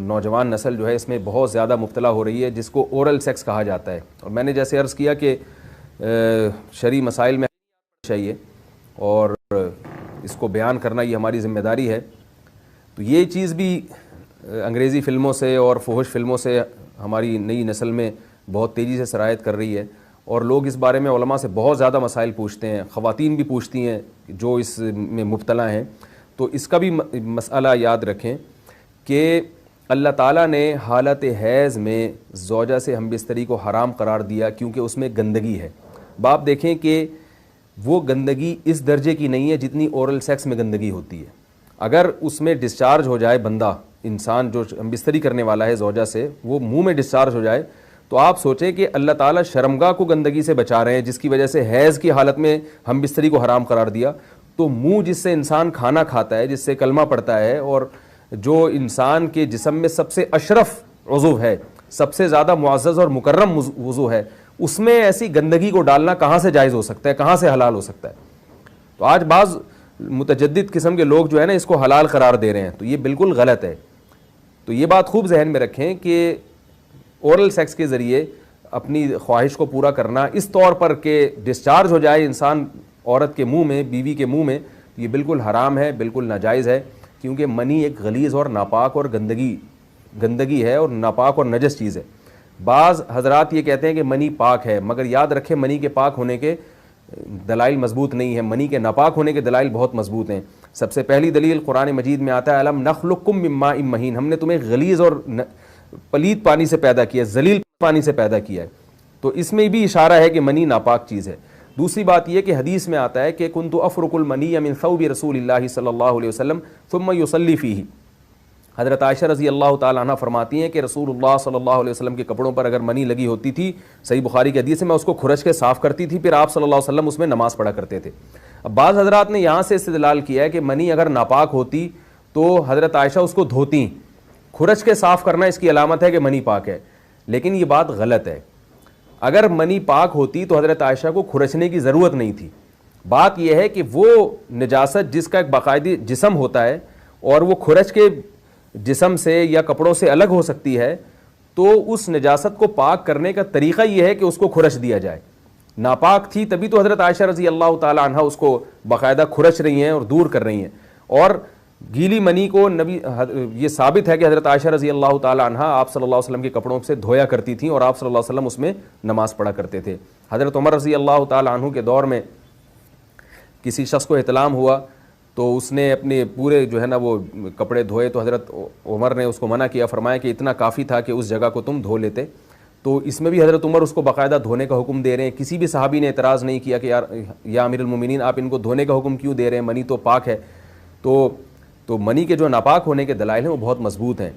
نوجوان نسل جو ہے اس میں بہت زیادہ مبتلا ہو رہی ہے، جس کو اورل سیکس کہا جاتا ہے. اور میں نے جیسے عرض کیا کہ شرعی مسائل میں چاہیے اور اس کو بیان کرنا یہ ہماری ذمہ داری ہے. تو یہ چیز بھی انگریزی فلموں سے اور فحش فلموں سے ہماری نئی نسل میں بہت تیزی سے سرایت کر رہی ہے، اور لوگ اس بارے میں علماء سے بہت زیادہ مسائل پوچھتے ہیں، خواتین بھی پوچھتی ہیں جو اس میں مبتلا ہیں. تو اس کا بھی مسئلہ یاد رکھیں کہ اللہ تعالیٰ نے حالت حیض میں زوجہ سے ہم بستری کو حرام قرار دیا کیونکہ اس میں گندگی ہے. باپ دیکھیں کہ وہ گندگی اس درجے کی نہیں ہے جتنی اورل سیکس میں گندگی ہوتی ہے. اگر اس میں ڈسچارج ہو جائے بندہ، انسان جو ہم بستری کرنے والا ہے زوجہ سے، وہ منہ میں ڈسچارج ہو جائے، تو آپ سوچیں کہ اللہ تعالیٰ شرمگاہ کو گندگی سے بچا رہے ہیں جس کی وجہ سے حیض کی حالت میں ہم بستری کو حرام قرار دیا. تو منہ جس سے انسان کھانا کھاتا ہے، جس سے کلمہ پڑتا ہے، اور جو انسان کے جسم میں سب سے اشرف عضو ہے، سب سے زیادہ معزز اور مکرم عضو ہے، اس میں ایسی گندگی کو ڈالنا کہاں سے جائز ہو سکتا ہے، کہاں سے حلال ہو سکتا ہے؟ تو آج بعض متجدد قسم کے لوگ جو ہے نا اس کو حلال قرار دے رہے ہیں، تو یہ بالکل غلط ہے. تو یہ بات خوب ذہن میں رکھیں کہ اورل سیکس کے ذریعے اپنی خواہش کو پورا کرنا اس طور پر کہ ڈسچارج ہو جائے انسان عورت کے منہ میں، بیوی کے منہ میں، یہ بالکل حرام ہے، بالکل ناجائز ہے. کیونکہ منی ایک غلیظ اور ناپاک اور گندگی ہے اور ناپاک اور نجس چیز ہے. بعض حضرات یہ کہتے ہیں کہ منی پاک ہے، مگر یاد رکھیں منی کے پاک ہونے کے دلائل مضبوط نہیں ہیں، منی کے ناپاک ہونے کے دلائل بہت مضبوط ہیں. سب سے پہلی دلیل قرآن مجید میں آتا ہے الم نخلقکم من ماء مہین، ہم نے تمہیں غلیظ اور پلید پانی سے پیدا کیا، ذلیل پانی سے پیدا کیا ہے. تو اس میں بھی اشارہ ہے کہ منی ناپاک چیز ہے. دوسری بات یہ کہ حدیث میں آتا ہے کہ کنت افرق المنی من ثوب رسول اللہ صلی اللہ علیہ وسلم ثم یصلی فیہ. حضرت عائشہ رضی اللہ تعالی عنہ فرماتی ہیں کہ رسول اللہ صلی اللہ علیہ وسلم کے کپڑوں پر اگر منی لگی ہوتی تھی، صحیح بخاری کی حدیث ہے، میں اس کو کھرچ کے صاف کرتی تھی، پھر آپ صلی اللہ علیہ وسلم اس میں نماز پڑھا کرتے تھے. اب بعض حضرات نے یہاں سے استدلال کیا ہے کہ منی اگر ناپاک ہوتی تو حضرت عائشہ اس کو دھوتی، کھرچ کے صاف کرنا اس کی علامت ہے کہ منی پاک ہے. لیکن یہ بات غلط ہے. اگر منی پاک ہوتی تو حضرت عائشہ کو کھرچنے کی ضرورت نہیں تھی. بات یہ ہے کہ وہ نجاست جس کا ایک باقاعدی جسم ہوتا ہے اور وہ کھرچ کے جسم سے یا کپڑوں سے الگ ہو سکتی ہے، تو اس نجاست کو پاک کرنے کا طریقہ یہ ہے کہ اس کو کھرچ دیا جائے. ناپاک تھی تبھی تو حضرت عائشہ رضی اللہ تعالی عنہ اس کو باقاعدہ کھرچ رہی ہیں اور دور کر رہی ہیں. اور گیلی منی کو یہ ثابت ہے کہ حضرت عائشہ رضی اللہ تعالی عنہ آپ صلی اللہ علیہ وسلم کے کپڑوں سے دھویا کرتی تھیں اور آپ صلی اللہ علیہ وسلم اس میں نماز پڑھا کرتے تھے. حضرت عمر رضی اللہ تعالی عنہ کے دور میں کسی شخص کو احتلام ہوا تو اس نے اپنے پورے جو ہے نا وہ کپڑے دھوئے، تو حضرت عمر نے اس کو منع کیا، فرمایا کہ اتنا کافی تھا کہ اس جگہ کو تم دھو لیتے. تو اس میں بھی حضرت عمر اس کو باقاعدہ دھونے کا حکم دے رہے ہیں. کسی بھی صحابی نے اعتراض نہیں کیا کہ یا امیر المومنین آپ ان کو دھونے کا حکم کیوں دے رہے ہیں، منی تو پاک ہے. تو منی کے جو ناپاک ہونے کے دلائل ہیں وہ بہت مضبوط ہیں.